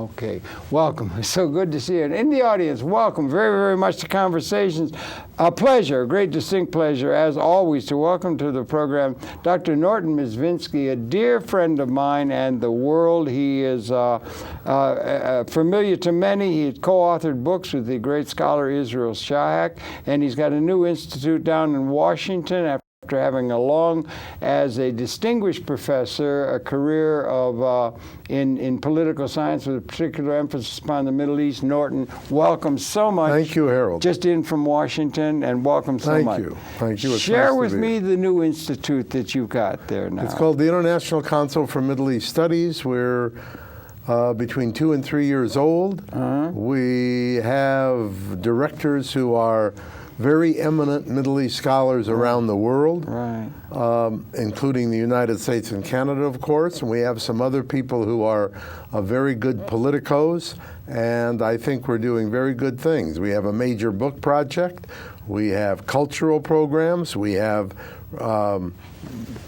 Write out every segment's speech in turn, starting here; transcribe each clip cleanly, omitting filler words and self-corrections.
Okay, welcome. It's so good to see you. And in the audience, welcome very, very much to Conversations. A pleasure, a great distinct pleasure, as always, to welcome to the program Dr. Norton Mezvinsky, a dear friend of mine and the world. He is familiar to many. He co-authored books with the great scholar Israel Shahak, and he's got a new institute down in Washington after having a long, as a distinguished professor, a career of in political science with a particular emphasis upon the Middle East. Norton, welcome so much. Thank you, Harold. Just in from Washington, and welcome so much. Thank you. It's Share nice with me the new institute that you've got there now. It's called the International Council for Middle East Studies. We're between 2 and 3 years old. We have directors who are very eminent Middle East scholars around the world, including the United States and Canada, of course. And we have some other people who are very good politicos, and I think we're doing very good things. We have a major book project. We have cultural programs. We have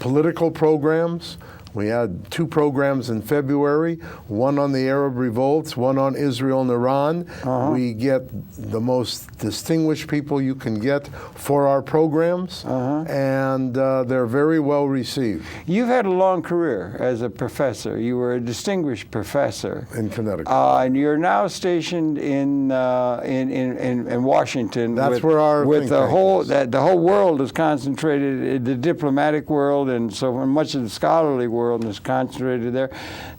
political programs. We had 2 programs in February, one on the Arab revolts, one on Israel and Iran. We get the most distinguished people you can get for our programs, and they're very well received. You've had a long career as a professor. You were a distinguished professor In Connecticut. and you're now stationed in Washington. That's where our with think the tank whole is. the whole world is concentrated, the diplomatic world, and so much of the scholarly world is concentrated there.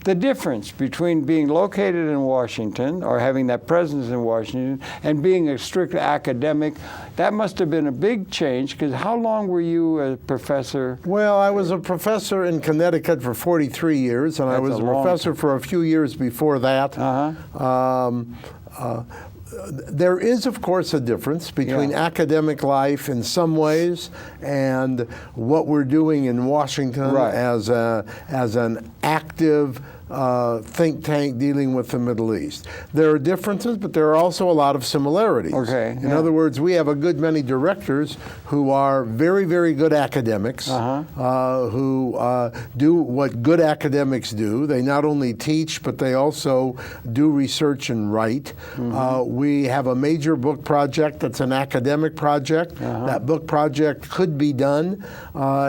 The difference between being located in Washington, or having that presence in Washington, and being a strict academic, that must have been a big change, because how long were you a professor? Well, I was a professor in Connecticut for 43 years, and I was a professor for a few years before that. There is, of course, a difference between academic life in some ways and what we're doing in Washington as an active think tank dealing with the Middle East. There are differences, but there are also a lot of similarities. In other words, we have a good many directors who are very, very good academics, who do what good academics do. They not only teach, but they also do research and write. We have a major book project that's an academic project. That book project could be done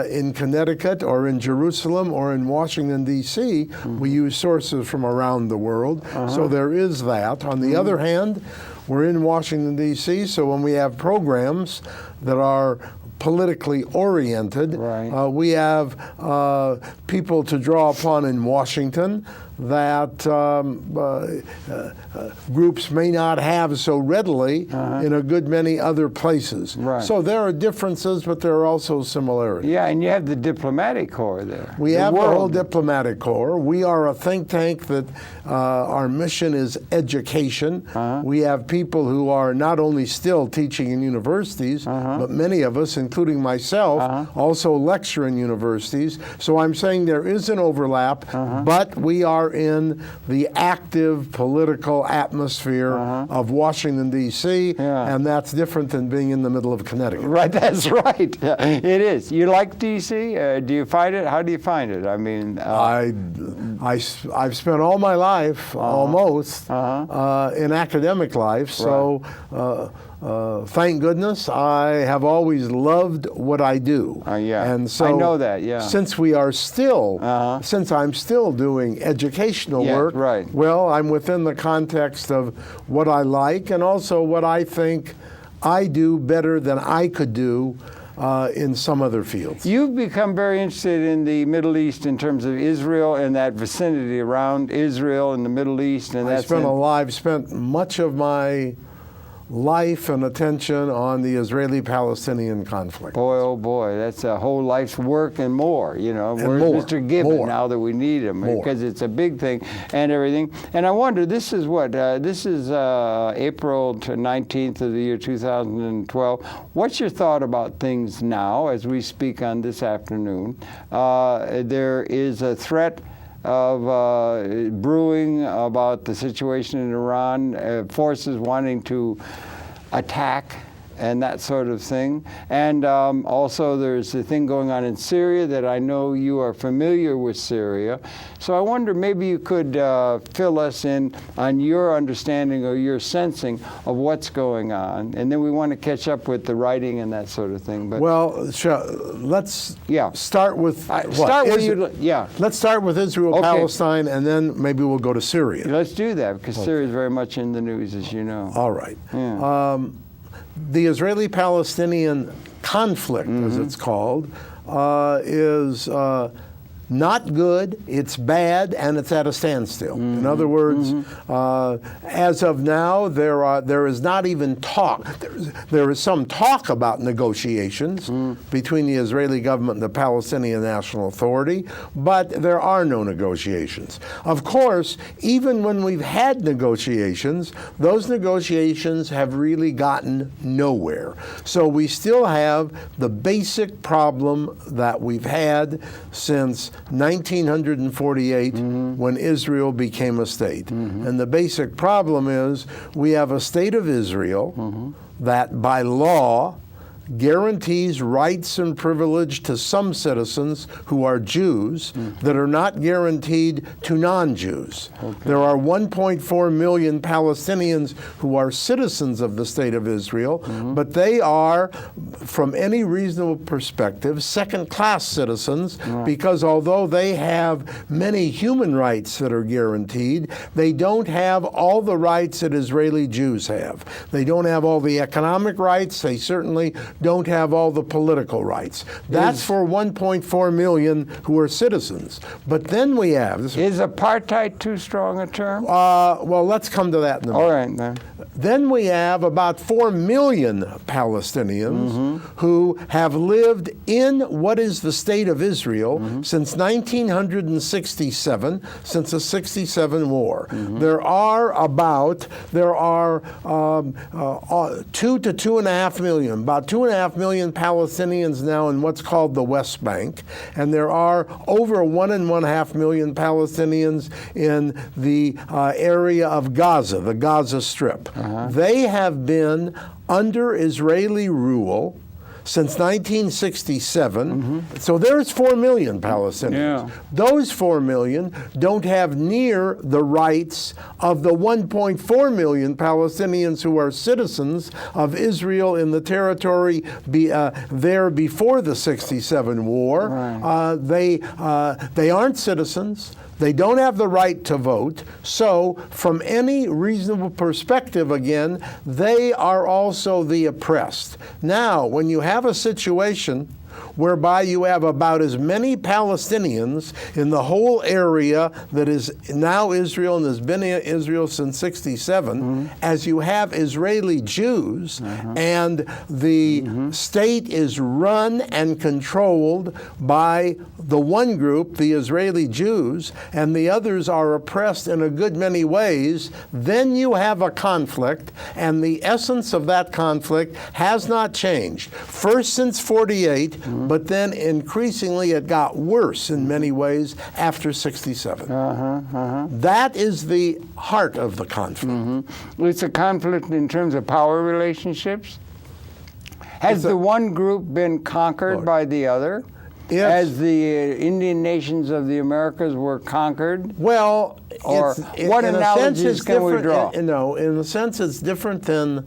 in Connecticut or in Jerusalem or in Washington, D.C. We use sources from around the world, so there is that. On the other hand, we're in Washington, D.C., so when we have programs that are politically oriented, we have people to draw upon in Washington that groups may not have so readily in a good many other places. So there are differences, but there are also similarities. Yeah, and you have the diplomatic corps there. We have the whole diplomatic corps. We are a think tank that our mission is education. We have people who are not only still teaching in universities, but many of us, including myself, also lecture in universities. So I'm saying there is an overlap, but we are in the active political atmosphere of Washington, D.C., and that's different than being in the middle of Connecticut. Right, that's right. It is. You like D.C.? Do you find it? How do you find it? I mean... I've spent all my life, almost, in academic life, so... thank goodness, I have always loved what I do. And so I know that, since we are still, since I'm still doing educational work, well, I'm within the context of what I like and also what I think I do better than I could do in some other fields. You've become very interested in the Middle East in terms of Israel and that vicinity around Israel and the Middle East. And I've spent much of my life and attention on the Israeli-Palestinian conflict. Boy, oh boy, that's a whole life's work and more, you know. Where's Mr. Gibbon now that we need him? Because it's a big thing and everything. And I wonder, this is what, this is April 19th of the year 2012. What's your thought about things now as we speak on this afternoon? There is a threat of brewing about the situation in Iran, forces wanting to attack and that sort of thing. And also there's a thing going on in Syria that I know you are familiar with Syria. So I wonder maybe you could fill us in on your understanding or your sensing of what's going on. And then we want to catch up with the writing and that sort of thing. But well, let's start with Let's start with Israel, Palestine, and then maybe we'll go to Syria. Let's do that, because Syria is very much in the news, as you know. All right. Yeah. The Israeli-Palestinian conflict, as it's called, is not good, it's bad, and it's at a standstill. In other words, as of now, there is not even talk. There is some talk about negotiations between the Israeli government and the Palestinian National Authority, but there are no negotiations. Of course, even when we've had negotiations, those negotiations have really gotten nowhere. So we still have the basic problem that we've had since 1948, when Israel became a state. And the basic problem is we have a state of Israel that by law guarantees rights and privilege to some citizens who are Jews that are not guaranteed to non-Jews. There are 1.4 million Palestinians who are citizens of the State of Israel, but they are, from any reasonable perspective, second-class citizens, because although they have many human rights that are guaranteed, they don't have all the rights that Israeli Jews have. They don't have all the economic rights. They certainly don't have all the political rights. That's for 1.4 million who are citizens. But then we have... Is apartheid too strong a term? Well, let's come to that in a minute. All right, then. Then we have about 4 million Palestinians who have lived in what is the State of Israel since 1967, since the 67 war. There are 2 to 2.5 million, about 2.5 million Palestinians now in what's called the West Bank, and there are over 1.5 million Palestinians in the area of Gaza, the Gaza Strip. They have been under Israeli rule since 1967. So there's 4 million Palestinians. Those 4 million don't have near the rights of the 1.4 million Palestinians who are citizens of Israel in the territory there before the 67 war. They aren't citizens. They don't have the right to vote. So from any reasonable perspective, again, they are also the oppressed. Now, when you have a situation whereby you have about as many Palestinians in the whole area that is now Israel and has been Israel since 67, as you have Israeli Jews, and the state is run and controlled by the one group, the Israeli Jews, and the others are oppressed in a good many ways, then you have a conflict, and the essence of that conflict has not changed. First since 48, but then increasingly it got worse in many ways after 67. That is the heart of the conflict. It's a conflict in terms of power relationships. Has the one group been conquered by the other? As the Indian nations of the Americas were conquered? Well, or what analogies can we draw? No, in a sense it's different than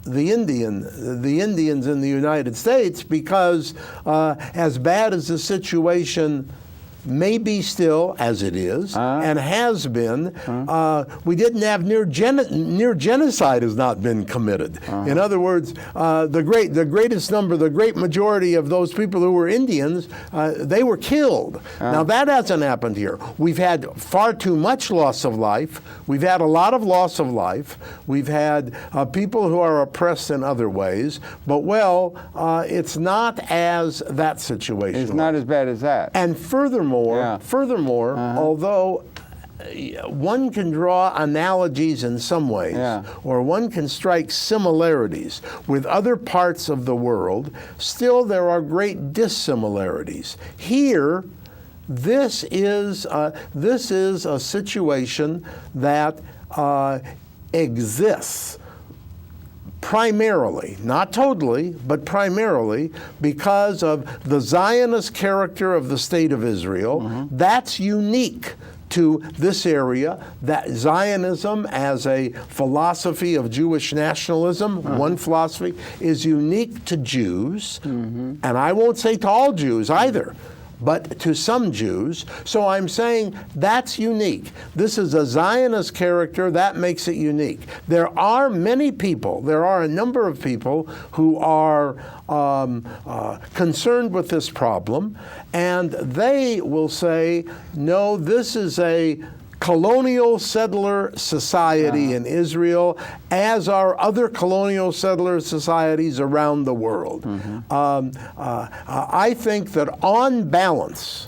the Indians in the United States, because as bad as the situation may be still, as it is, and has been, we didn't have near genocide has not been committed. In other words, the great majority of those people who were Indians, they were killed. Now that hasn't happened here. We've had far too much loss of life. We've had a lot of loss of life. We've had people who are oppressed in other ways. But it's not as that situation. It's not as bad as that. And furthermore, although one can draw analogies in some ways, or one can strike similarities with other parts of the world, still there are great dissimilarities. Here, this is a situation that exists primarily, not totally, but primarily because of the Zionist character of the State of Israel. That's unique to this area, that Zionism as a philosophy of Jewish nationalism, one philosophy, is unique to Jews, and I won't say to all Jews either, but to some Jews. So I'm saying that's unique. This is a Zionist character, that makes it unique. There are many people, there are a number of people who are concerned with this problem, and they will say, no, this is a colonial settler society in Israel, as are other colonial settler societies around the world. I think that on balance,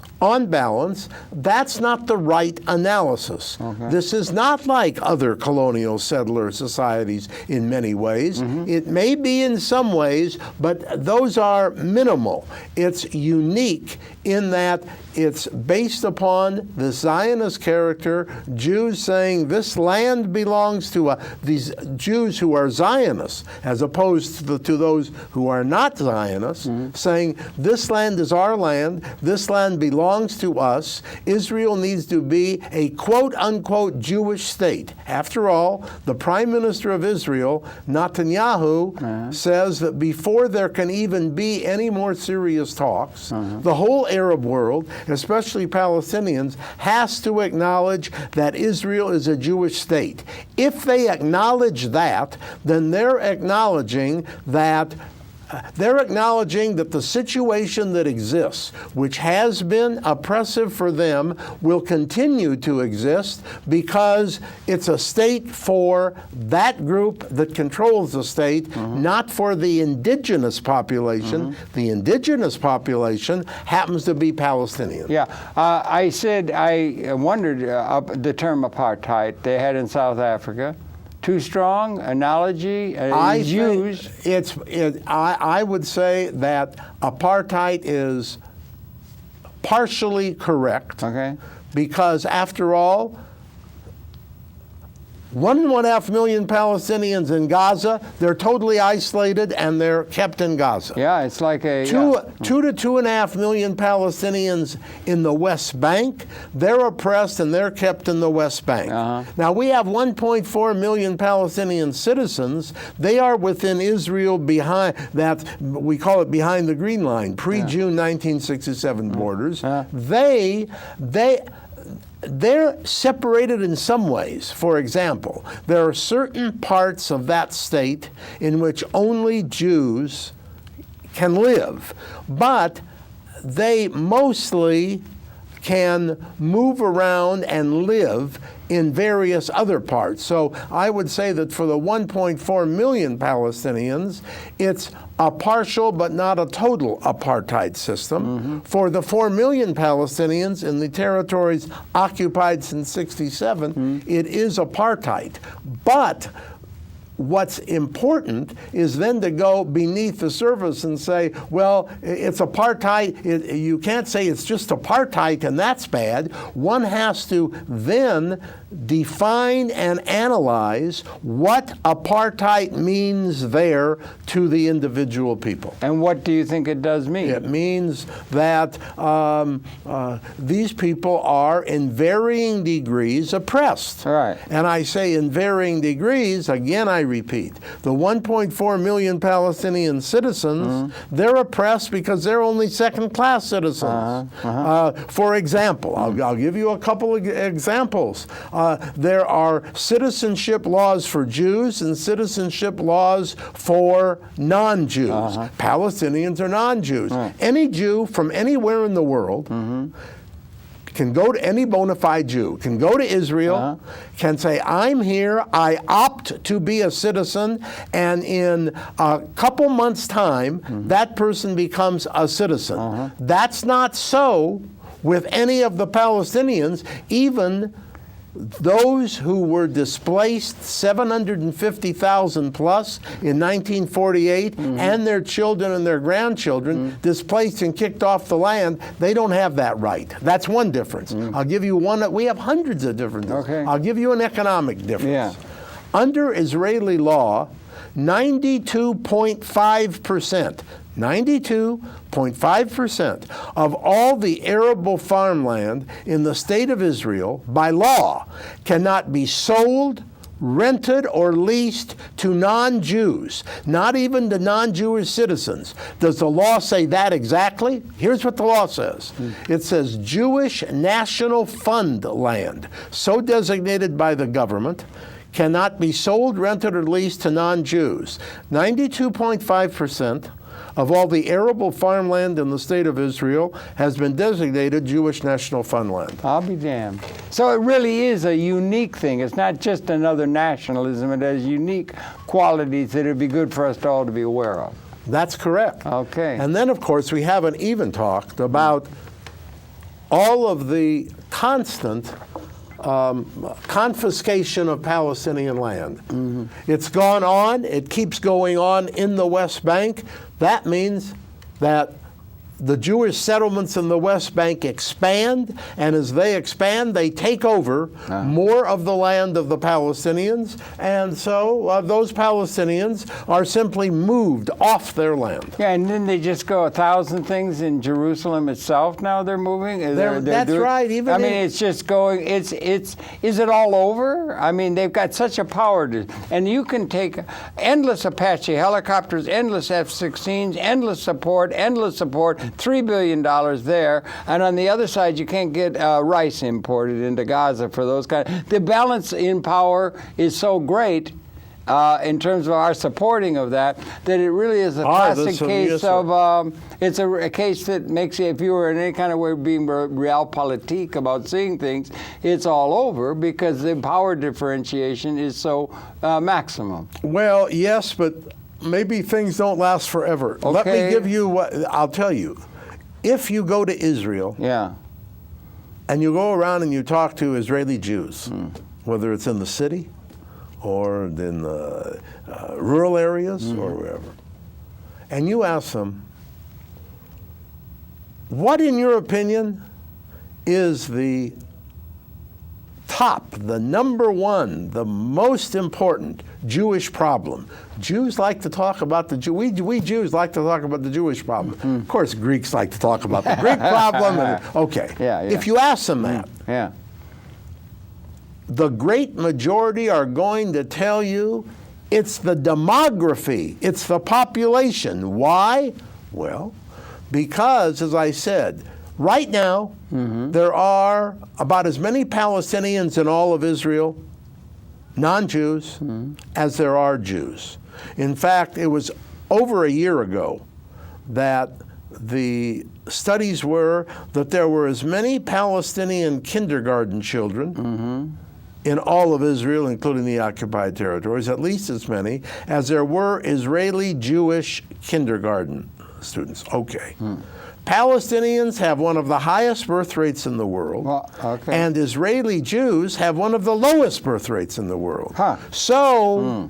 that's not the right analysis. This is not like other colonial settler societies in many ways. It may be in some ways, but those are minimal. It's unique in that it's based upon the Zionist character, Jews saying this land belongs to these Jews who are Zionists, as opposed to those who are not Zionists, saying this land is our land, this land belongs to us, Israel needs to be a quote-unquote Jewish state. After all, the Prime Minister of Israel, Netanyahu, says that before there can even be any more serious talks, the whole Arab world, especially Palestinians, has to acknowledge that Israel is a Jewish state. If they acknowledge that, then they're acknowledging that the situation that exists, which has been oppressive for them, will continue to exist because it's a state for that group that controls the state, not for the indigenous population. The indigenous population happens to be Palestinian. Yeah, I wondered the term apartheid they had in South Africa. Too strong analogy? I would say that apartheid is partially correct. Because after all, 1.5 million Palestinians in Gaza, they're totally isolated and they're kept in Gaza. Yeah, it's like a... 2 to 2.5 million Palestinians in the West Bank, they're oppressed and they're kept in the West Bank. Now we have 1.4 million Palestinian citizens. They are within Israel behind that, we call it behind the Green Line, pre-June 1967 borders. They're separated in some ways. For example, there are certain parts of that state in which only Jews can live, but they mostly can move around and live in various other parts. So I would say that for the 1.4 million Palestinians, it's a partial but not a total apartheid system. For the 4 million Palestinians in the territories occupied since '67, it is apartheid. But what's important is then to go beneath the surface and say, well, it's apartheid. You can't say it's just apartheid and that's bad. One has to then define and analyze what apartheid means there to the individual people. And what do you think it does mean? It means that these people are in varying degrees oppressed. And I say in varying degrees, again I repeat, the 1.4 million Palestinian citizens, they're oppressed because they're only second-class citizens. For example, I'll give you a couple of examples. There are citizenship laws for Jews and citizenship laws for non-Jews. Palestinians are non-Jews. Any Jew from anywhere in the world can go to, any bona fide Jew can go to Israel, can say, I'm here, I opt to be a citizen, and in a couple months' time, that person becomes a citizen. That's not so with any of the Palestinians, even those who were displaced, 750,000 plus in 1948, and their children and their grandchildren displaced and kicked off the land, they don't have that right. That's one difference. I'll give you one. We have hundreds of differences. I'll give you an economic difference. Under Israeli law, 92.5% of all the arable farmland in the state of Israel, by law, cannot be sold, rented, or leased to non-Jews, not even to non-Jewish citizens. Does the law say that exactly? Here's what the law says. It says Jewish National Fund land, so designated by the government, cannot be sold, rented, or leased to non-Jews. 92.5% of all the arable farmland in the state of Israel has been designated Jewish National Fund land. I'll be damned. So it really is a unique thing. It's not just another nationalism. It has unique qualities that it would be good for us all to be aware of. That's correct. Okay. And then, of course, we haven't even talked about all of the constant confiscation of Palestinian land. Mm-hmm. It's gone on. It keeps going on in the West Bank. That means that the Jewish settlements in the West Bank expand, and as they expand, they take over more of the land of the Palestinians, and so those Palestinians are simply moved off their land. Yeah, and then they just go 1,000 things in Jerusalem itself. Now they're moving. That's right. Even I mean, it's just going. Is it all over? I mean, they've got such a power and you can take endless Apache helicopters, endless F-16s, endless support. $3 billion there, and on the other side you can't get rice imported into Gaza for those kind of... The balance in power is so great in terms of our supporting of that it really is a classic case of... it's a case that makes you, if you were in any kind of way being realpolitik about seeing things, it's all over because the power differentiation is so maximum. Well, yes, but maybe things don't last forever. Okay. Let me give you what I'll tell you. If you go to Israel, and you go around and you talk to Israeli Jews, whether it's in the city or in the rural areas or wherever, and you ask them, what in your opinion is the top, the number one, the most important Jewish problem? Jews like to talk about we Jews like to talk about the Jewish problem. Of course, Greeks like to talk about the Greek problem. If you ask them that, the great majority are going to tell you it's the demography, it's the population. Why? Well, because, as I said, right now, there are about as many Palestinians in all of Israel, non-Jews, as there are Jews. In fact, it was over a year ago that the studies were that there were as many Palestinian kindergarten children in all of Israel, including the occupied territories, at least as many as there were Israeli Jewish kindergarten students. Okay. Palestinians have one of the highest birth rates in the world, and Israeli Jews have one of the lowest birth rates in the world. So,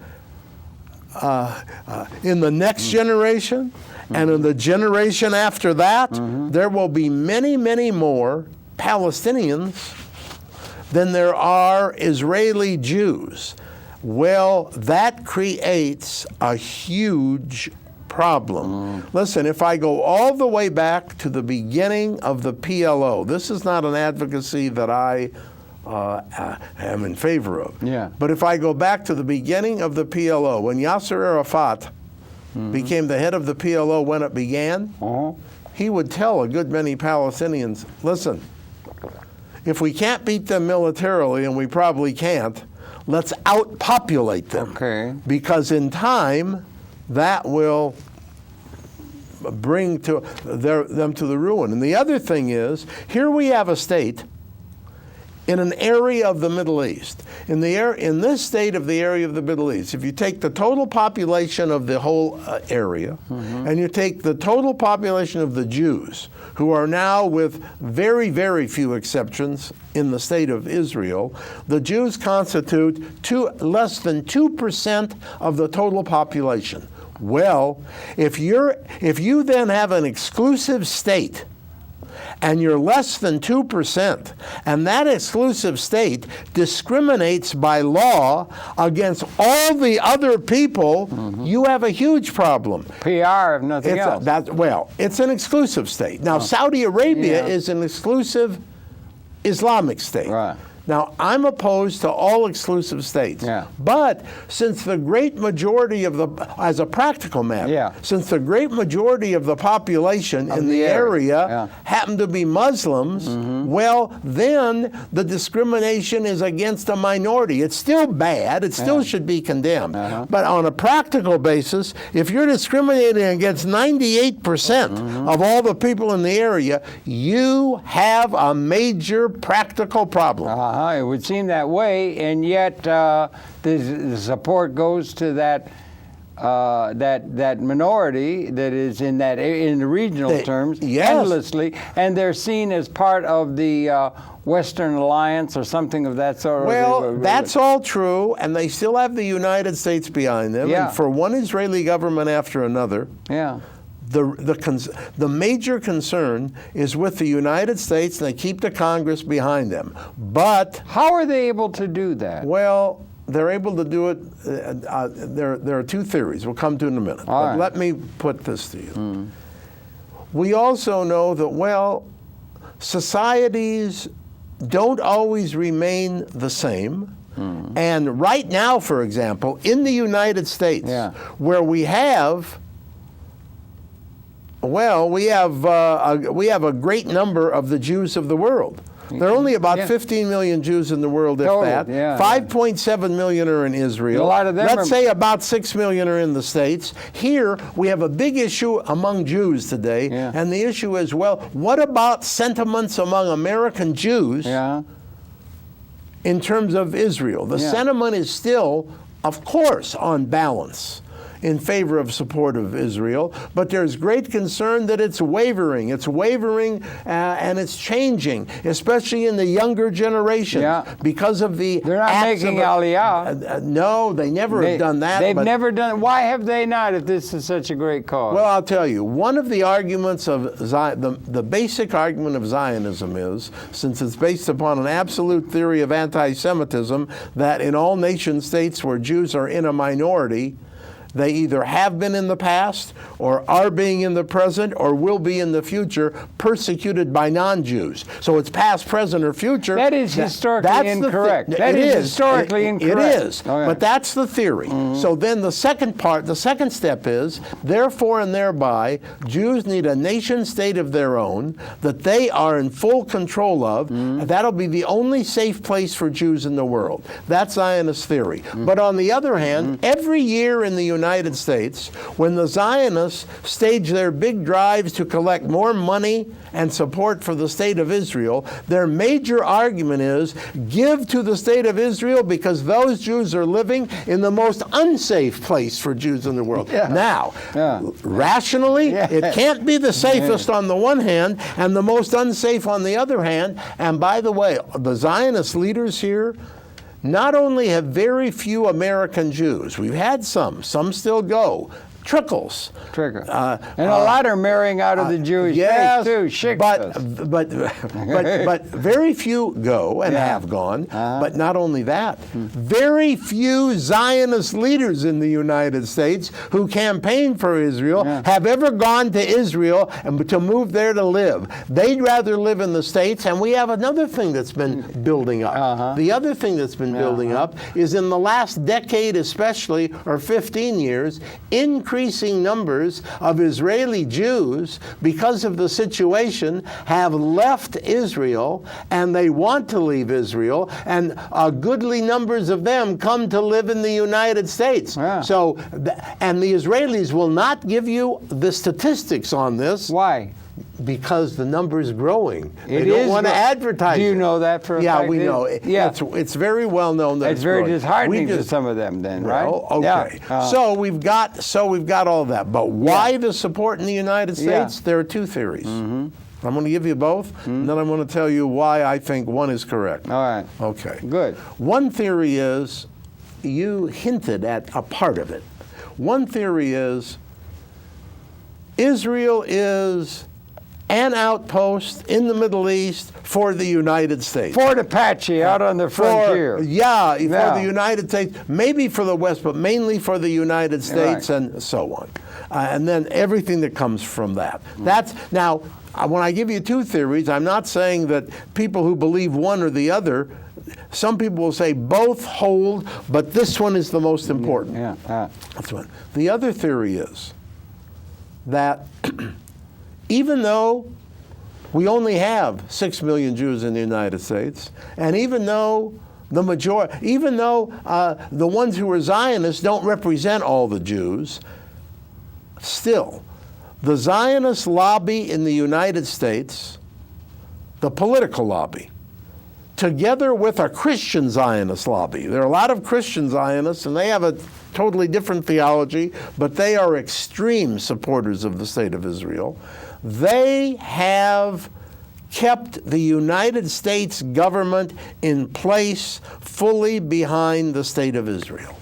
in the next generation, and in the generation after that, there will be many, many more Palestinians than there are Israeli Jews. Well, that creates a huge problem. Listen, if I go all the way back to the beginning of the PLO, this is not an advocacy that I am in favor of. But if I go back to the beginning of the PLO, when Yasser Arafat became the head of the PLO when it began, he would tell a good many Palestinians, listen, if we can't beat them militarily, and we probably can't, let's outpopulate them. Because in time, that will bring them to the ruin. And the other thing is, here we have a state in an area of the Middle East. In this state of the area of the Middle East, if you take the total population of the whole area, and you take the total population of the Jews, who are now, with very, very few exceptions, in the state of Israel, the Jews constitute less than 2% of the total population. Well, if you then have an exclusive state, and you're less than 2%, and that exclusive state discriminates by law against all the other people, you have a huge problem. PR, if nothing else. It's an exclusive state. Now, Saudi Arabia is an exclusive Islamic state. Right. Now, I'm opposed to all exclusive states. Yeah. But since the great majority of as a practical matter, since the great majority of the population in the area happen to be Muslims, well, then the discrimination is against a minority. It's still bad. It still should be condemned. But on a practical basis, if you're discriminating against 98% of all the people in the area, you have a major practical problem. It would seem that way, and yet the support goes to that minority that is in the regional terms endlessly, and they're seen as part of the Western Alliance or something of that sort. Well, that's all true, and they still have the United States behind them. And for one Israeli government after another. The major concern is with the United States, and they keep the Congress behind them. But how are they able to do that? Well, they're able to do it. There are two theories. We'll come to in a minute. But let me put this to you. We also know that, societies don't always remain the same. And right now, for example, in the United States, where we have we have a great number of the Jews of the world. There are only about 15 million Jews in the world, if that. 5.7 million are in Israel. A lot of them Let's say about 6 million are in the States. Here, we have a big issue among Jews today, and the issue is, what about sentiments among American Jews in terms of Israel? The sentiment is still, of course, on balance, in favor of support of Israel, but there's great concern that it's wavering. It's wavering and it's changing, especially in the younger generation, because of the They're not making Aliyah. No, they never have done that. They've never done. Why have they not, if this is such a great cause? Well, I'll tell you. One of the arguments of the basic argument of Zionism is, since it's based upon an absolute theory of anti-Semitism, that in all nation states where Jews are in a minority, they either have been in the past, or are being in the present, or will be in the future, persecuted by non-Jews. So it's past, present, or future. That is historically incorrect. That is historically incorrect. It is, but that's the theory. So then the second step is, therefore and thereby, Jews need a nation state of their own that they are in full control of. That'll be the only safe place for Jews in the world. That's Zionist theory. But on the other hand, every year in the United States, when the Zionists stage their big drives to collect more money and support for the state of Israel, their major argument is, give to the state of Israel because those Jews are living in the most unsafe place for Jews in the world. Now, rationally, it can't be the safest on the one hand and the most unsafe on the other hand. And by the way, the Zionist leaders here not only have very few American Jews, we've had some still go, trickles. And a lot are marrying out of the Jewish faith too. But very few go and have gone. But not only that, very few Zionist leaders in the United States who campaign for Israel have ever gone to Israel and to move there to live. They'd rather live in the States. And we have another thing that's been building up. The other thing that's been building up is, in the last decade especially, or 15 years, increasing numbers of Israeli Jews, because of the situation, have left Israel, and they want to leave Israel, and goodly numbers of them come to live in the United States. So, and the Israelis will not give you the statistics on this. Why? Because the number is growing. They don't want to advertise. Do you know that for a fact? Yeah, we know. It's very well known that it's very disheartening to some of them, then, right? Okay. So we've got all that. But why the support in the United States? There are two theories. I'm going to give you both, and then I'm going to tell you why I think one is correct. All right. Okay. Good. One theory is, you hinted at a part of it. One theory is, Israel is an outpost in the Middle East for the United States. Fort Apache out on the frontier. For the United States, maybe for the West, but mainly for the United States, and so on. And then everything that comes from that. Now, when I give you two theories, I'm not saying that people who believe one or the other. Some people will say both hold, but this one is the most important. That's one. The other theory is that even though we only have 6 million Jews in the United States, and even though the ones who are Zionists don't represent all the Jews, still, the Zionist lobby in the United States, the political lobby, together with a Christian Zionist lobby. There are a lot of Christian Zionists, and they have a totally different theology, but they are extreme supporters of the State of Israel. They have kept the United States government in place fully behind the State of Israel.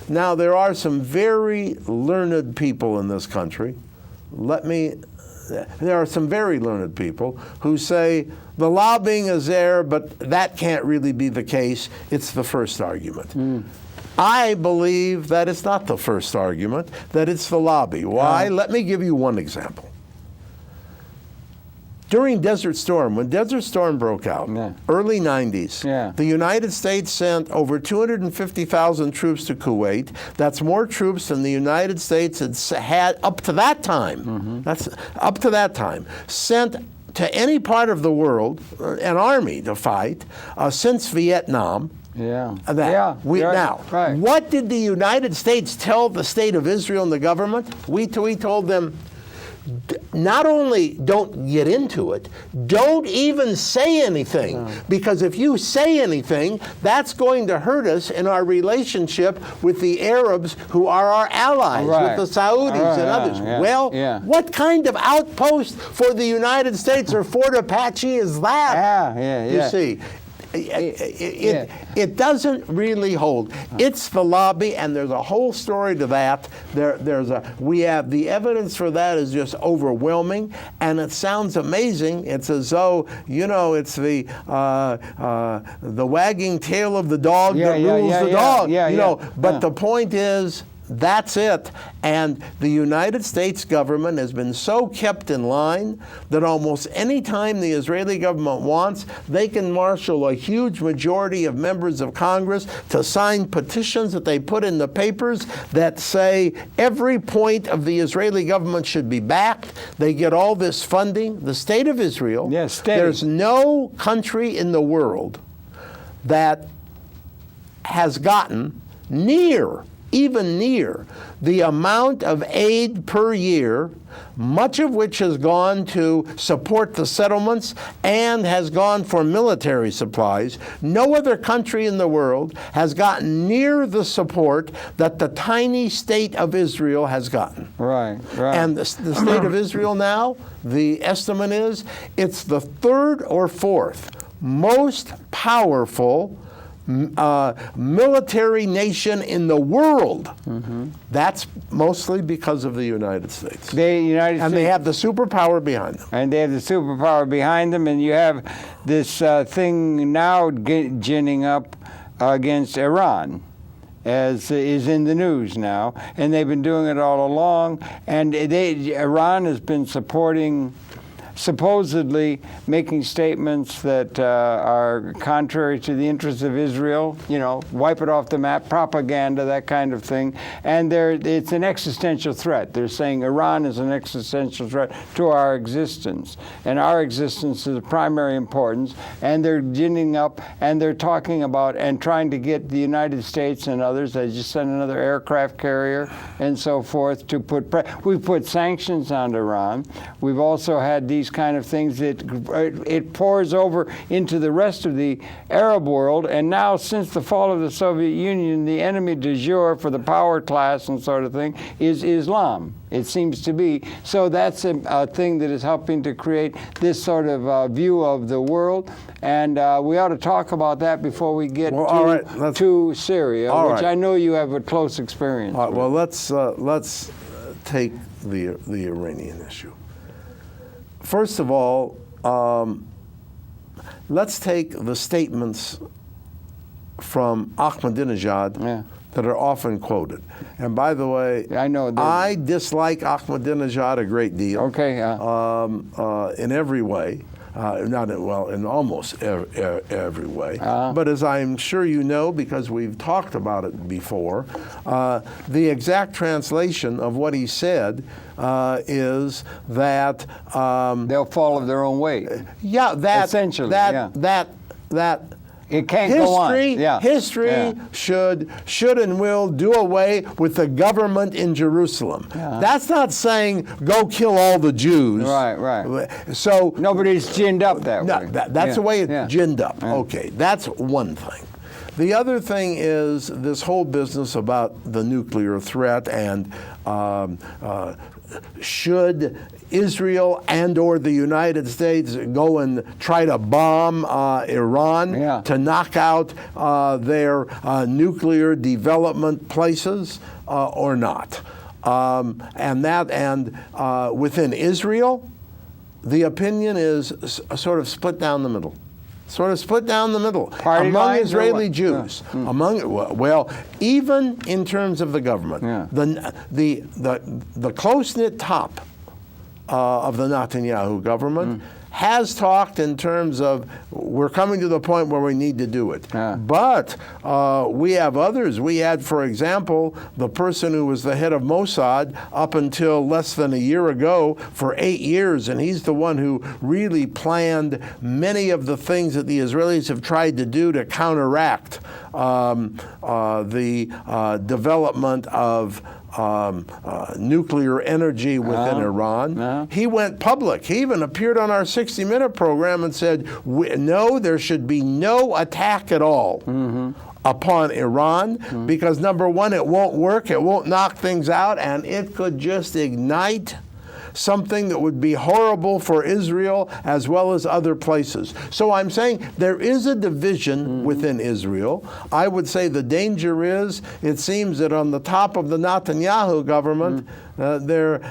Now, there are some very learned people in this country. There are some very learned people who say the lobbying is there, but that can't really be the case. It's the first argument. I believe that it's not the first argument, that it's the lobby. Why? Let me give you one example. During Desert Storm, when Desert Storm broke out, early 90s, the United States sent over 250,000 troops to Kuwait. That's more troops than the United States had up to that time. That's up to that time. Sent to any part of the world, an army to fight, since Vietnam. What did the United States tell the State of Israel and the government? We told them, not only don't get into it, don't even say anything. Because if you say anything, that's going to hurt us in our relationship with the Arabs who are our allies, with the Saudis and others. What kind of outpost for the United States or Fort Apache is that? You see. It doesn't really hold. It's the lobby, and there's a whole story to that. We have the evidence for that is just overwhelming, and it sounds amazing. It's as though it's the wagging tail of the dog that rules the dog. But the point is, that's it. And the United States government has been so kept in line that almost any time the Israeli government wants, they can marshal a huge majority of members of Congress to sign petitions that they put in the papers that say every point of the Israeli government should be backed. They get all this funding. The State of Israel, there's no country in the world that has gotten even near the amount of aid per year, much of which has gone to support the settlements and has gone for military supplies. No other country in the world has gotten near the support that the tiny state of Israel has gotten. And the State of Israel now, the estimate is, it's the third or fourth most powerful military nation in the world. That's mostly because of the United States. They have the superpower behind them. And you have this thing now ginning up against Iran, as is in the news now, and they've been doing it all along. And Iran has been supposedly making statements that are contrary to the interests of Israel, wipe it off the map, propaganda, that kind of thing. And it's an existential threat. They're saying Iran is an existential threat to our existence. And our existence is of primary importance. And they're ginning up, and they're talking about and trying to get the United States and others, they just sent another aircraft carrier and so forth, to we've put sanctions on Iran. We've also had these kind of things that it pours over into the rest of the Arab world. And now, since the fall of the Soviet Union, the enemy du jour for the power class and sort of thing is Islam, it seems to be. So that's a thing that is helping to create this sort of view of the world. And we ought to talk about that before we get to Syria, which I know you have a close experience with. Well, let's take the Iranian issue. first of all, let's take the statements from Ahmadinejad that are often quoted. And by the way, I dislike Ahmadinejad a great deal. Okay. In every way. In almost every way. But as I'm sure you know, because we've talked about it before, the exact translation of what he said is that they'll fall of their own weight. Yeah, that essentially. That it can't go on. History should and will do away with the government in Jerusalem. That's not saying go kill all the Jews. Right. So nobody's ginned up that way. That's the way it's ginned up. Okay, that's one thing. The other thing is this whole business about the nuclear threat and should Israel and or the United States go and try to bomb Iran to knock out their nuclear development places or not? And within Israel, the opinion is sort of split down the middle. Party among lines Israeli Jews. Even in terms of the government, the close-knit top of the Netanyahu government has talked in terms of we're coming to the point where we need to do it. But we have others. We had, for example, the person who was the head of Mossad up until less than a year ago for 8 years, and he's the one who really planned many of the things that the Israelis have tried to do to counteract the development of nuclear energy within Iran. He went public. He even appeared on our 60-Minute program and said, no, there should be no attack at all upon Iran because, number one, it won't work, it won't knock things out, and it could just ignite something that would be horrible for Israel as well as other places. So I'm saying there is a division within Israel. I would say the danger is, it seems that on the top of the Netanyahu government, there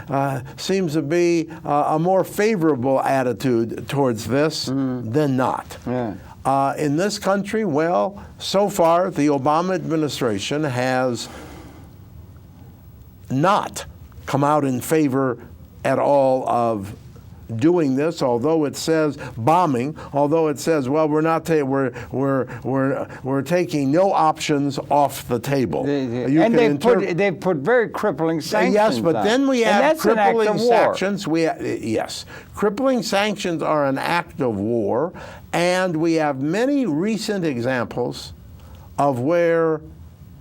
seems to be a more favorable attitude towards this than not. In this country, well, so far the Obama administration has not come out in favor at all of doing this, although it says bombing, although it says, well, we're not we're taking no options off the table. They've put very crippling sanctions. Yes, but then we have crippling sanctions. Yes, crippling sanctions are an act of war, and we have many recent examples of where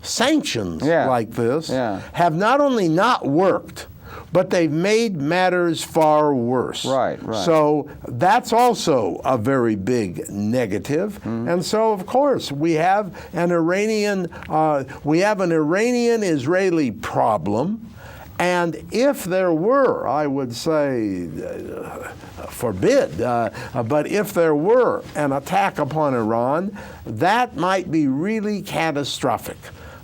sanctions like this have not only not worked, but they've made matters far worse. Right. So that's also a very big negative. And so, of course, we have an Iranian-Israeli problem. And if there were, I would say, forbid, but if there were an attack upon Iran, that might be really catastrophic.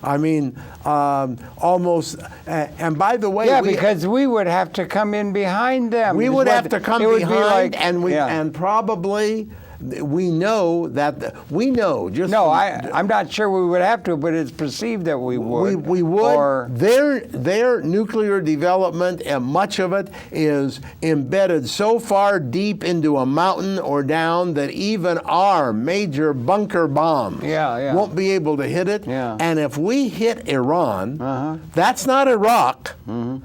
I mean, almost, and by the way... because we would have to come in behind them. We would have to come behind, and probably... We know I'm not sure we would have to, but it's perceived that we would. We would. Their nuclear development, and much of it is embedded so far deep into a mountain or down that even our major bunker bombs won't be able to hit it. And if we hit Iran, that's not Iraq. Iran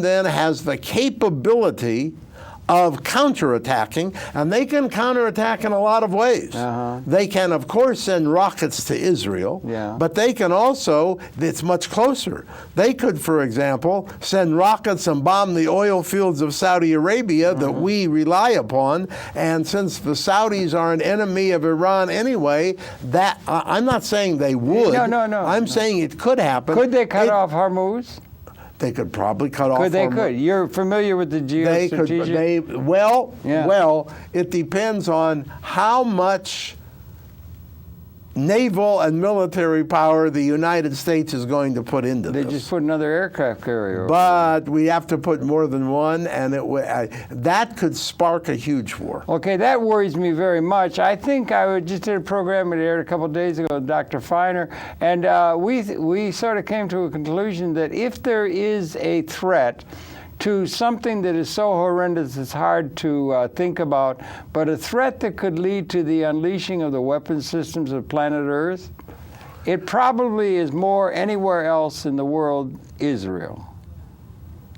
then has the capability of counterattacking, and they can counterattack in a lot of ways. They can, of course, send rockets to Israel, but they can also, it's much closer. They could, for example, send rockets and bomb the oil fields of Saudi Arabia that we rely upon, and since the Saudis are an enemy of Iran anyway, that I'm not saying they would. No. I'm saying it could happen. Could they cut off Hormuz? They could probably cut off. They could. You're familiar with the geostrategic? Well, it depends on how much naval and military power the United States is going to put into this. They just put another aircraft carrier. But we have to put more than one, and that could spark a huge war. Okay, that worries me very much. I think I just did a program that aired a couple of days ago with Dr. Feiner, and we sort of came to a conclusion that if there is a threat to something that is so horrendous it's hard to think about, but a threat that could lead to the unleashing of the weapon systems of planet Earth, it probably is more anywhere else in the world. Israel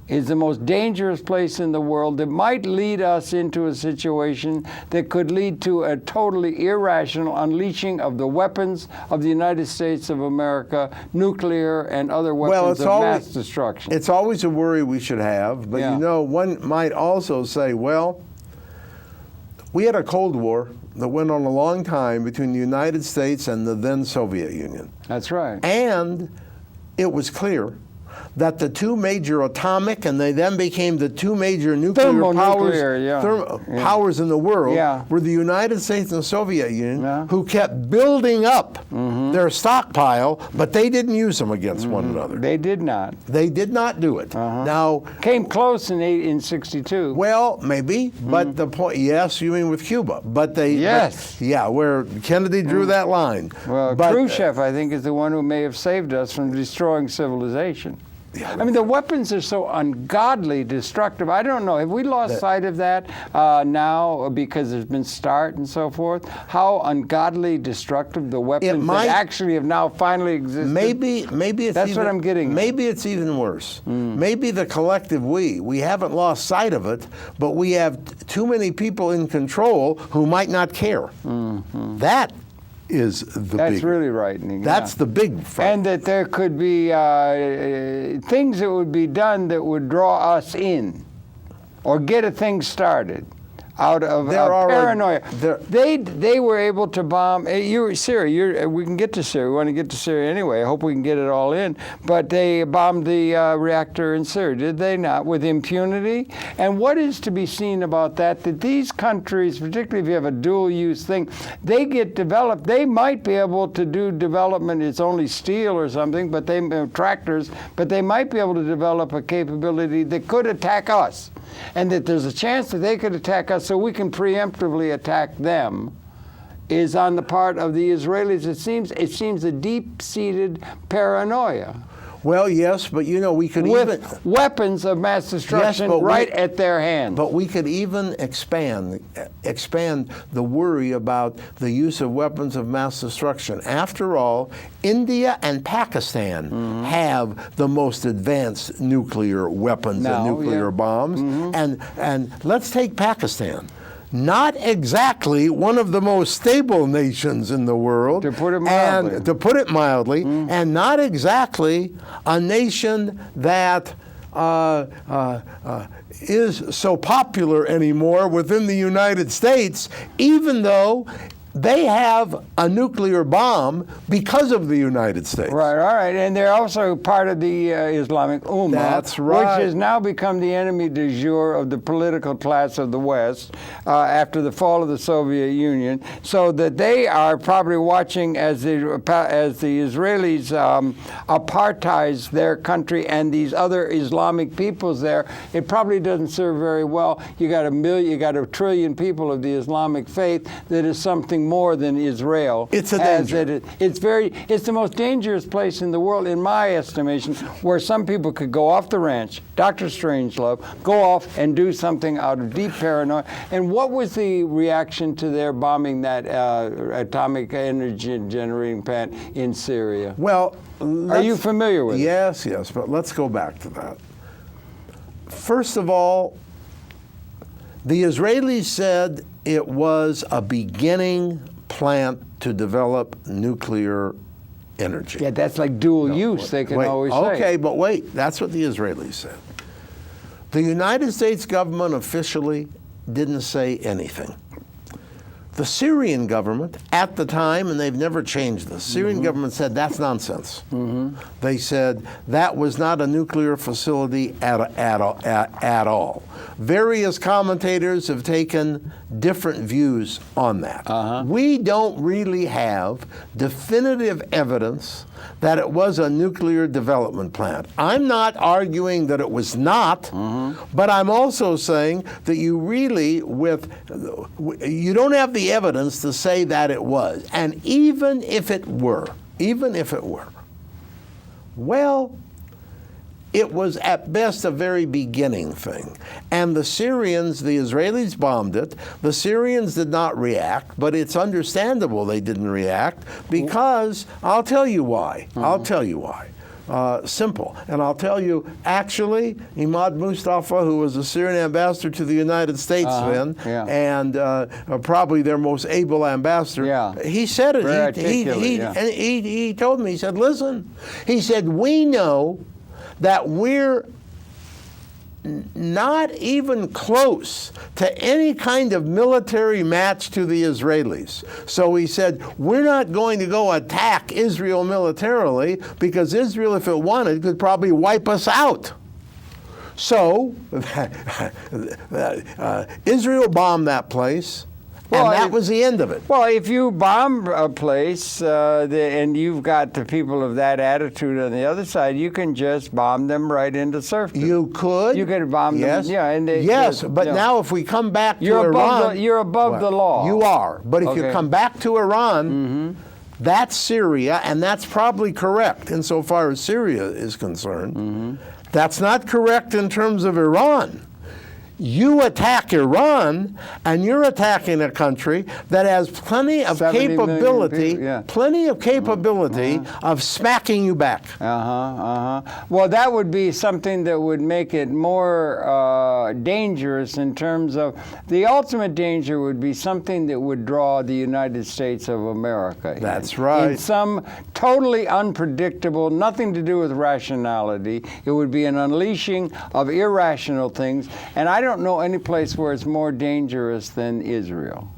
is the most dangerous place in the world that might lead us into a situation that could lead to a totally irrational unleashing of the weapons of the United States of America, nuclear and other weapons of mass destruction. It's always a worry we should have, but you know, one might also say, well, we had a Cold War that went on a long time between the United States and the then Soviet Union. That's right. And it was clear that the two major atomic, and they then became the two major nuclear powers in the world, were the United States and the Soviet Union, who kept building up their stockpile, but they didn't use them against one another. They did not. They did not do it. Now, came close in 62. Well, maybe, but the point, yes, you mean with Cuba, but they, where Kennedy drew that line. Well, but, Khrushchev, I think, is the one who may have saved us from destroying civilization. I mean, the weapons are so ungodly destructive. I don't know. Have we lost sight of that now because there's been START and so forth? How ungodly destructive the weapons that actually have now finally existed? Maybe it's that's what I'm getting. Maybe it's even worse. Maybe the collective we haven't lost sight of it, but we have too many people in control who might not care. That is that's really frightening. That's the big fright. And that there could be things that would be done that would draw us in or get a thing started out of paranoia. They were able to bomb Syria. We can get to Syria. We want to get to Syria anyway. I hope we can get it all in. But they bombed the reactor in Syria, did they not, with impunity? And what is to be seen about that? That these countries, particularly if you have a dual-use thing, they get developed. They might be able to do development. It's only steel or something, but tractors. But they might be able to develop a capability that could attack us, and that there's a chance that they could attack us so we can preemptively attack them, is on the part of the Israelis. It seems a deep-seated paranoia. Well, yes, but you know, we could with weapons of mass destruction at their hands. But we could even expand the worry about the use of weapons of mass destruction. After all, India and Pakistan have the most advanced nuclear weapons and nuclear bombs. And let's take Pakistan. Not exactly one of the most stable nations in the world, to put it mildly, and not exactly a nation that is so popular anymore within the United States, even though they have a nuclear bomb because of the United States. Right, all right. And they're also part of the Islamic Ummah. That's right. Which has now become the enemy du jour of the political class of the West after the fall of the Soviet Union, so that they are probably watching as the Israelis apartheize their country and these other Islamic peoples there. It probably doesn't serve very well. You got a trillion people of the Islamic faith that is something more than Israel. It's a danger. It's the most dangerous place in the world, in my estimation, where some people could go off the ranch, Dr. Strangelove, go off and do something out of deep paranoia. And what was the reaction to their bombing that atomic energy generating plant in Syria? Well, are you familiar with it? Yes, but let's go back to that. First of all, the Israelis said it was a beginning plant to develop nuclear energy. Yeah, that's like dual use, they can always say. Okay, but wait, that's what the Israelis said. The United States government officially didn't say anything. The Syrian government at the time, and they've never changed this, Syrian government said that's nonsense. They said that was not a nuclear facility at all. Various commentators have taken different views on that. We don't really have definitive evidence that it was a nuclear development plant. I'm not arguing that it was not, but I'm also saying that you really, you don't have the evidence to say that it was. And even if it were, well, it was at best a very beginning thing. And the Syrians, the Israelis bombed it. The Syrians did not react, but it's understandable they didn't react because I'll tell you why. I'll tell you why. Simple. And I'll tell you, actually, Imad Mustafa, who was the Syrian ambassador to the United States then, and probably their most able ambassador, he said it. He told me, he said, listen, he said, we know that we're not even close to any kind of military match to the Israelis. So he said, we're not going to go attack Israel militarily because Israel, if it wanted, could probably wipe us out. So Israel bombed that place. Well, and that was the end of it. Well, if you bomb a place and you've got the people of that attitude on the other side, you can just bomb them right into serfdom. You could. You could bomb them. Yeah, and but now if we come back to Iran, you're above the law. You are. But if you come back to Iran, that's Syria, and that's probably correct insofar as Syria is concerned. That's not correct in terms of Iran. You attack Iran, and you're attacking a country that has plenty of capability, of smacking you back. Well, that would be something that would make it more dangerous in terms of the ultimate danger would be something that would draw the United States of America. That's right. In some totally unpredictable, nothing to do with rationality. It would be an unleashing of irrational things, and I don't know any place where it's more dangerous than Israel.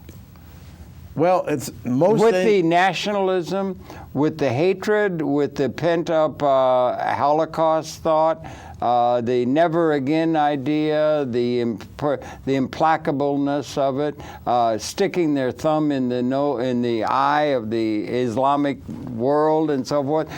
Well, it's most with the nationalism, with the hatred, with the pent-up Holocaust thought, the never again idea, the implacableness of it, sticking their thumb in the eye of the Islamic world and so forth,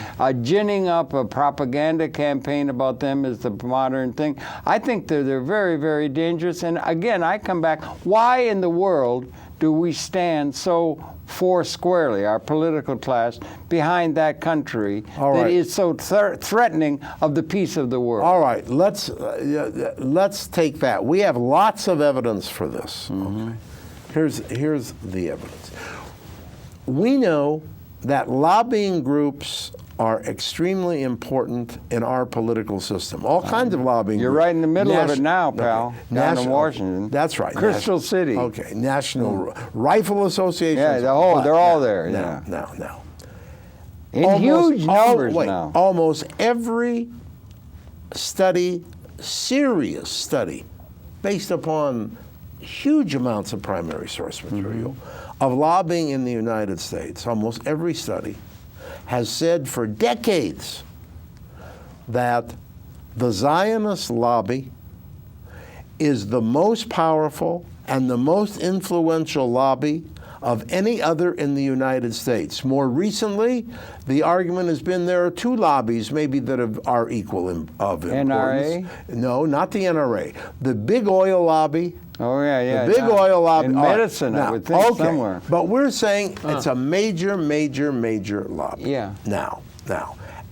ginning up a propaganda campaign about them as the modern thing. I think that they're very, very dangerous. And again, I come back, why in the world do we stand so foursquarely, our political class, behind that country that is so threatening of the peace of the world? All right, let's take that. We have lots of evidence for this. Okay. Here's the evidence. We know that lobbying groups are extremely important in our political system. All kinds of lobbying You're groups. right in the middle of it now, pal. Down in Washington. That's right. Crystal City. Okay. National Rifle Association. Yeah, they're all there. Now. In huge numbers now. Almost every study, serious study, based upon huge amounts of primary source material, of lobbying in the United States, almost every study, has said for decades that the Zionist lobby is the most powerful and the most influential lobby of any other in the United States. More recently, the argument has been there are two lobbies maybe that are equal of importance. NRA? No, not the NRA. The big oil lobby. Oh, yeah. The big oil lobby. In medicine, I would think somewhere. But we're saying it's a major lobby. Yeah. Now.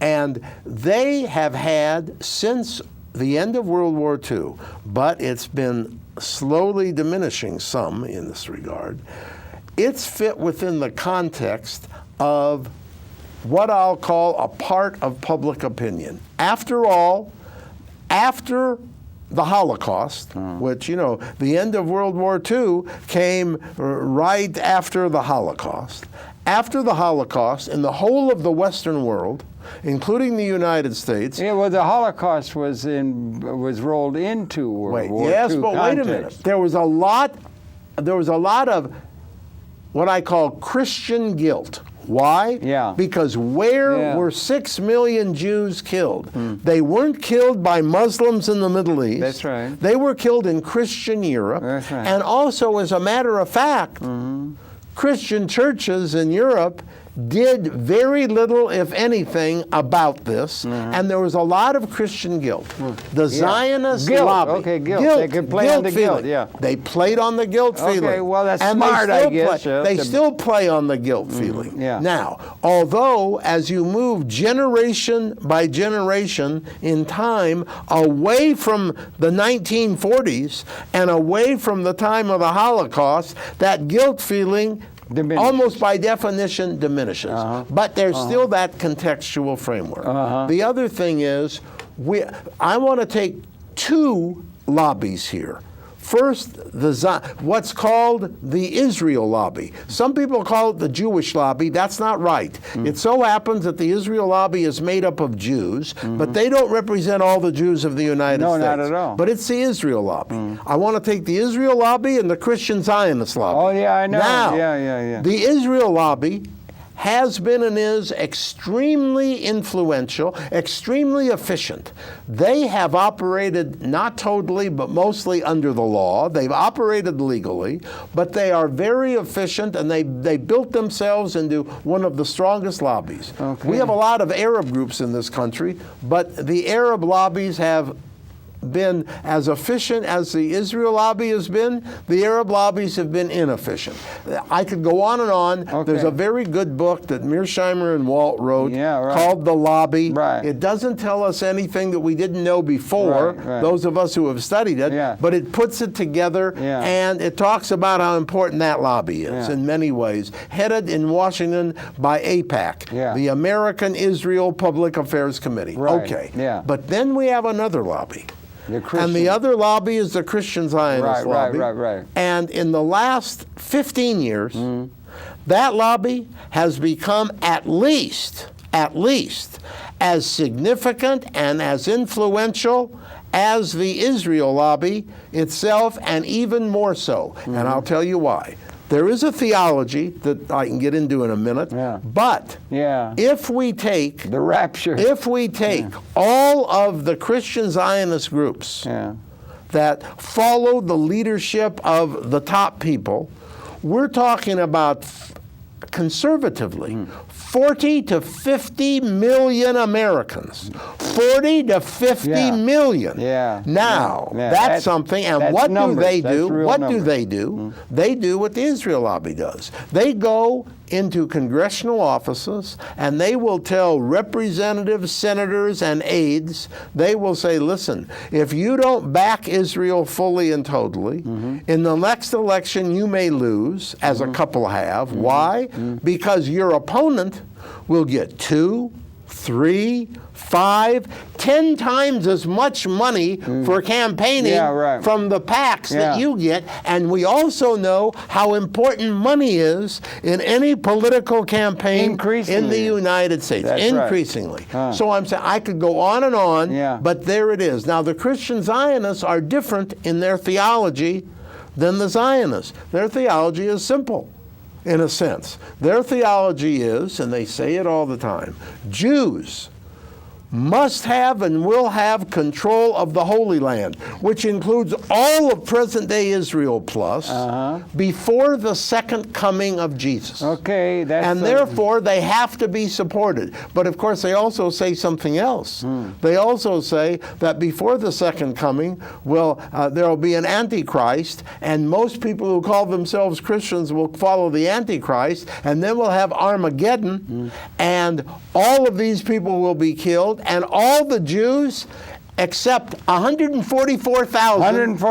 And they have had since the end of World War II, but it's been slowly diminishing some in this regard. It's fit within the context of what I'll call a part of public opinion. After all, after the Holocaust, which, the end of World War II came right after the Holocaust. After the Holocaust, in the whole of the Western world, including the United States. Yeah, well, the Holocaust was rolled into World War II. Yes, but context. Wait a minute. There was a lot of what I call Christian guilt. Why? Yeah. Because where were 6 million Jews killed? They weren't killed by Muslims in the Middle East. That's right. They were killed in Christian Europe. That's right. And also, as a matter of fact, Christian churches in Europe did very little, if anything, about this, and there was a lot of Christian guilt. The Zionist lobby. Okay, guilt. They could play on the guilt, They played on the guilt feeling. Okay, well, that's and smart, I guess. They still play on the guilt feeling. Yeah. Now, although as you move generation by generation in time away from the 1940s and away from the time of the Holocaust, that guilt feeling almost by definition diminishes. But there's still that contextual framework. The other thing is, I want to take two lobbies here. First, what's called the Israel lobby. Some people call it the Jewish lobby. That's not right. It so happens that the Israel lobby is made up of Jews, but they don't represent all the Jews of the United States. No, not at all. But it's the Israel lobby. I want to take the Israel lobby and the Christian Zionist lobby. Oh, yeah, I know. Now, yeah. the Israel lobby has been and is extremely influential, extremely efficient. They have operated not totally, but mostly under the law. They've operated legally, but they are very efficient, and they built themselves into one of the strongest lobbies. Okay. We have a lot of Arab groups in this country, but the Arab lobbies have been as efficient as the Israel lobby has been. The Arab lobbies have been inefficient. I could go on and on. Okay. There's a very good book that Mearsheimer and Walt wrote called The Lobby. Right. It doesn't tell us anything that we didn't know before, those of us who have studied it, but it puts it together, and it talks about how important that lobby is in many ways. Headed in Washington by AIPAC, the American Israel Public Affairs Committee. Okay. But then we have another lobby. And the other lobby is the Christian Zionist lobby. Right. And in the last 15 years, that lobby has become at least as significant and as influential as the Israel lobby itself, and even more so. And I'll tell you why. There is a theology that I can get into in a minute, but if we take the rapture, if we take all of the Christian Zionist groups that follow the leadership of the top people, we're talking about conservatively 40 to 50 million Americans. 40 to 50 million. Now, that's something. And what do they do? What do they do? They do what the Israel lobby does. They go into congressional offices, and they will tell representatives, senators, and aides, they will say, listen, if you don't back Israel fully and totally, in the next election you may lose, as a couple have. Why? Because your opponent will get 2, 3, 5, 10 times as much money for campaigning from the PACs that you get. And we also know how important money is in any political campaign in the United States. That's increasingly. So I'm saying I could go on and on, but there it is. Now, the Christian Zionists are different in their theology than the Zionists. Their theology is simple. In a sense, their theology is, and they say it all the time, Jews must have and will have control of the Holy Land, which includes all of present-day Israel plus, before the second coming of Jesus. Okay, and therefore, they have to be supported. But of course, they also say something else. They also say that before the second coming, there will be an Antichrist, and most people who call themselves Christians will follow the Antichrist, and then we'll have Armageddon, and all of these people will be killed, and all the Jews except 144,000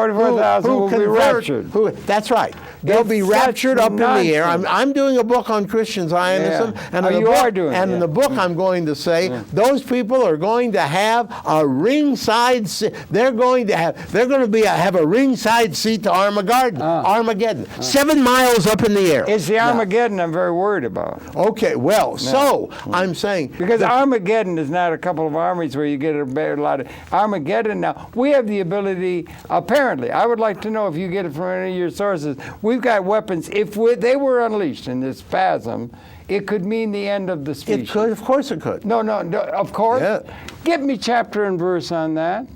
will be raptured. That's right. They'll be raptured up in the air. I'm doing a book on Christian Zionism, and in the book I'm going to say those people are going to have a ringside seat. They're going to have a ringside seat to Armageddon. 7 miles up in the air. It's the Armageddon I'm very worried about. Okay, well, so I'm saying because Armageddon is not a couple of armies where you get a lot of. Armageddon now. We have the ability, apparently, I would like to know if you get it from any of your sources, we've got weapons. If they were unleashed in this spasm, it could mean the end of the species. It could, of course it could. No, of course. Yeah. Give me chapter and verse on that.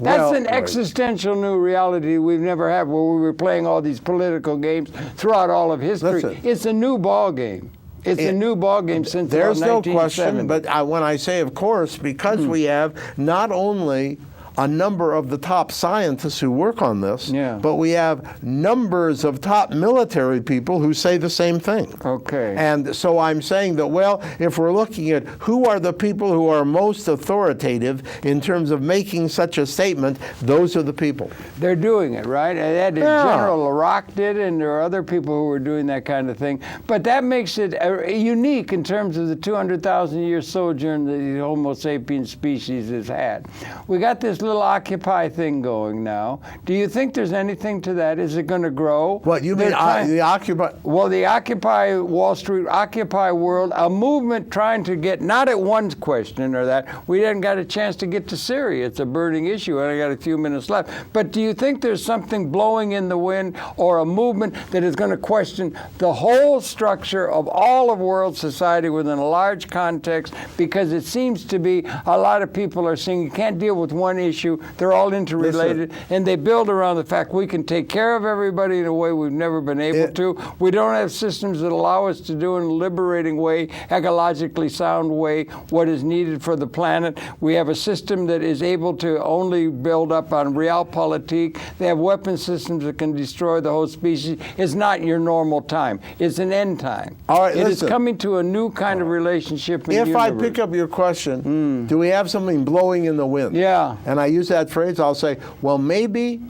That's an existential new reality we've never had, where we were playing all these political games throughout all of history. Listen. It's a new ball game. It's a new ball game since about 1970. There's no question, but when I say of course, because we have not only a number of the top scientists who work on this, but we have numbers of top military people who say the same thing. Okay. And so I'm saying that, well, if we're looking at who are the people who are most authoritative in terms of making such a statement, those are the people. They're doing it, right? And General Iraq did it, and there are other people who are doing that kind of thing. But that makes it unique in terms of the 200,000-year sojourn that the Homo sapiens species has had. We got this little Occupy thing going now. Do you think there's anything to that? Is it going to grow? What, you mean the Occupy? Well, the Occupy Wall Street, Occupy World, a movement trying to get, not at one question or that, we haven't got a chance to get to Syria. It's a burning issue, and I got a few minutes left. But do you think there's something blowing in the wind or a movement that is going to question the whole structure of all of world society within a large context? Because it seems to be a lot of people are saying you can't deal with one issue. They're all interrelated, and they build around the fact we can take care of everybody in a way we've never been able to. We don't have systems that allow us to do in a liberating way, ecologically sound way, what is needed for the planet. We have a system that is able to only build up on realpolitik. They have weapon systems that can destroy the whole species. It's not your normal time. It's an end time. All right, it is coming to a new kind of relationship in the universe. If I pick up your question, do we have something blowing in the wind? Yeah. And I use that phrase, I'll say, well, maybe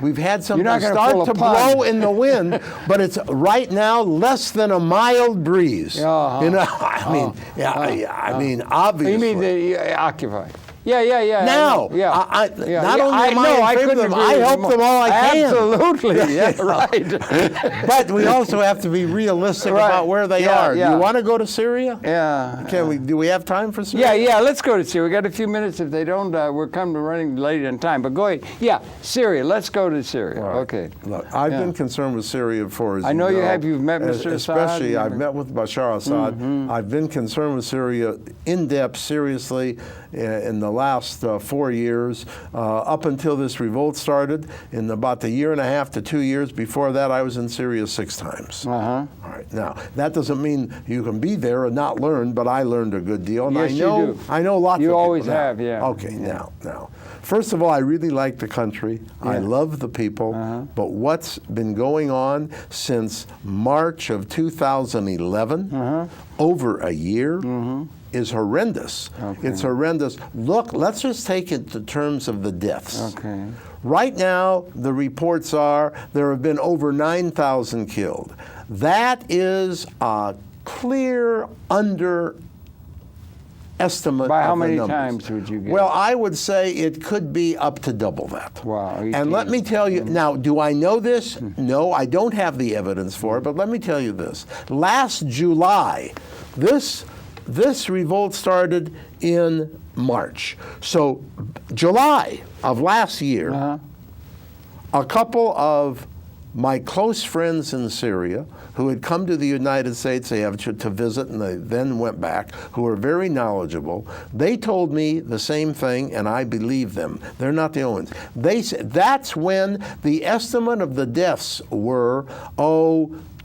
we've had something start to blow in the wind, but it's right now less than a mild breeze. You know, I mean, obviously. You mean the Occupy? Yeah. Now, not only am I in favor of them, I help them all I can. Absolutely, yeah, right. But we also have to be realistic about where they are. Do you want to go to Syria? Yeah. Do we have time for Syria? Yeah, let's go to Syria. We got a few minutes. If they don't, we're running late on time. But go ahead. Yeah, Syria. Let's go to Syria. Right. Okay. Look, I've been concerned with Syria for, as I know you have. You've met Mr. Especially, Assad. I've met with Bashar Assad. I've been concerned with Syria in depth, seriously, in the last 4 years, up until this revolt started. In about the year and a half to 2 years before that, I was in Syria 6 times. All right. Now, that doesn't mean you can be there and not learn, but I learned a good deal. And yes, you do. I know lots of people. You always have, yeah. Okay, now. First of all, I really like the country. Yeah. I love the people. But what's been going on since March of 2011, over a year, is horrendous. Okay. It's horrendous. Look, let's just take it in terms of the deaths. Okay. Right now, the reports are there have been over 9,000 killed. That is a clear underestimate. By how many numbers. times would you get? Well, I would say it could be up to double that. Wow. And let me tell you, now, do I know this? No, I don't have the evidence for it, but let me tell you this. Last July, this revolt started in March. So July of last year, a couple of my close friends in Syria who had come to the United States to visit, and they then went back, who were very knowledgeable, they told me the same thing, and I believe them. They're not the only ones. They said that's when the estimate of the deaths were,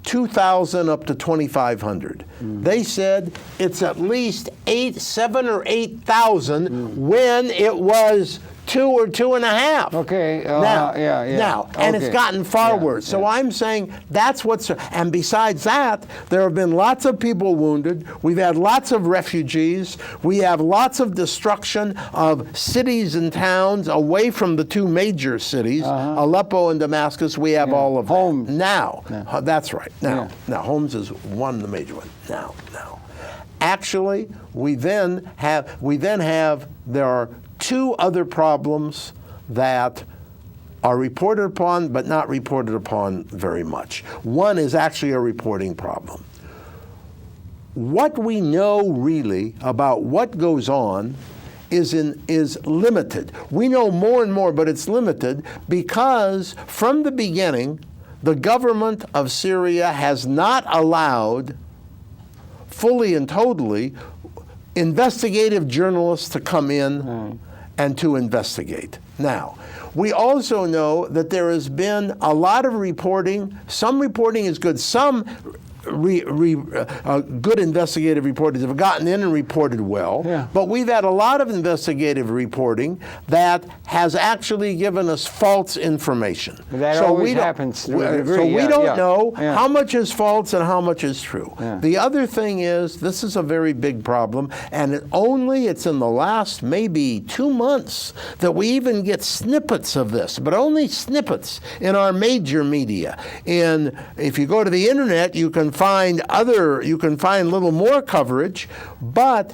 2,000 up to 2,500. They said it's at least 7,000 or 8,000 when it was 2 or 2.5. Okay. Now, and it's gotten far worse. So I'm saying that's and besides that, there have been lots of people wounded. We've had lots of refugees. We have lots of destruction of cities and towns away from the 2 major cities, Aleppo and Damascus. We have all of Homs. Now, that's right. Now, Homs is the major one. Now. Actually, there are 2 other problems that are reported upon but not reported upon very much. One is actually a reporting problem. What we know really about what goes on is limited. We know more and more, but it's limited because from the beginning, the government of Syria has not allowed fully and totally investigative journalists to come in and to investigate. Now, we also know that there has been a lot of reporting. Some reporting is good. Some good investigative reporters have gotten in and reported well, but we've had a lot of investigative reporting that has actually given us false information. That always happens to a degree. So we don't know how much is false and how much is true. The other thing is, this is a very big problem, and it's in the last maybe 2 months that we even get snippets of this, but only snippets in our major media. If you go to the internet, you can find little more coverage, but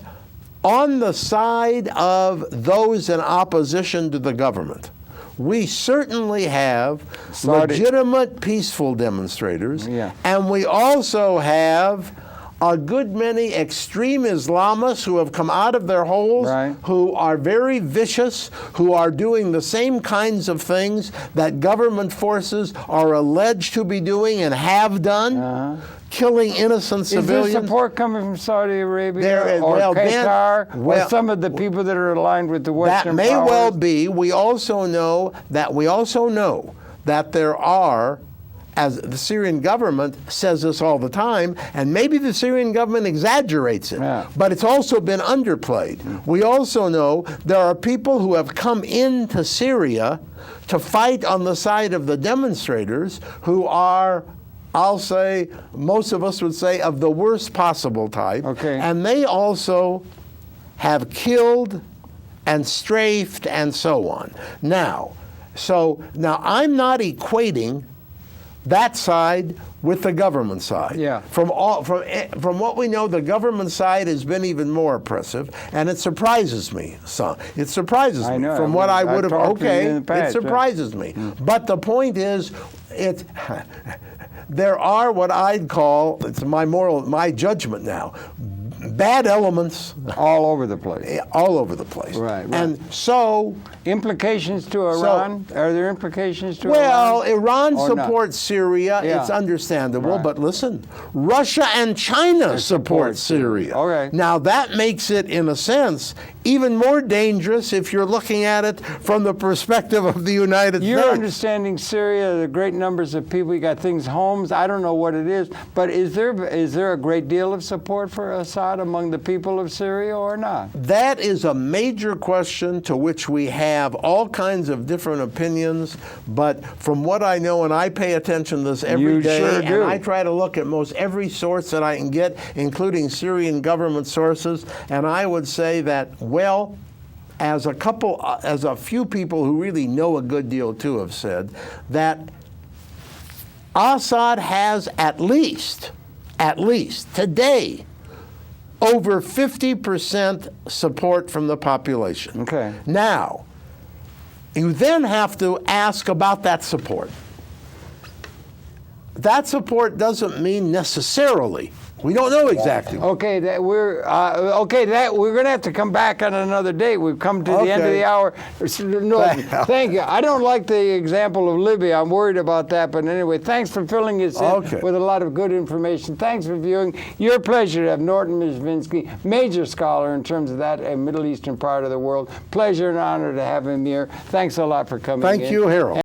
on the side of those in opposition to the government, we certainly have legitimate peaceful demonstrators, and we also have a good many extreme Islamists who have come out of their holes, who are very vicious, who are doing the same kinds of things that government forces are alleged to be doing and have done. Killing innocent civilians. Is there support coming from Saudi Arabia or Qatar or some of the people that are aligned with the Western powers? That may well be. We also know that there are, as the Syrian government says this all the time, and maybe the Syrian government exaggerates it, but it's also been underplayed. We also know there are people who have come into Syria to fight on the side of the demonstrators who are, I'll say, most of us would say, of the worst possible type. And they also have killed and strafed and so on. Now I'm not equating that side with the government side. From what we know, the government side has been even more oppressive, and it surprises me. It surprises me from what I would have. It surprises me. But the point is, there are what I'd call, it's my judgment now, bad elements all over the place. All over the place. And so implications to Iran? Are there implications to Iran? Well, Iran supports Syria. It's understandable. But listen, Russia and China support Syria. Now that makes it, in a sense, even more dangerous if you're looking at it from the perspective of the United States. You're understanding Syria, the great numbers of people, you got things, homes, I don't know what it is, but is there a great deal of support for Assad among the people of Syria or not? That is a major question to which we have all kinds of different opinions, but from what I know, and I pay attention to this every day, and I try to look at most every source that I can get, including Syrian government sources, and I would say that, well, as a few people who really know a good deal too have said, that Assad has at least today, over 50% support from the population. Now, you then have to ask about that support. That support doesn't mean necessarily. We don't know exactly. We're going to have to come back on another date. We've come to the end of the hour. No, thank you. I don't like the example of Libya. I'm worried about that. But anyway, thanks for filling us in with a lot of good information. Thanks for viewing. Your pleasure to have Norton Mezvinsky, major scholar in terms of that Middle Eastern part of the world. Pleasure and honor to have him here. Thanks a lot for coming in. Thank you, Harold.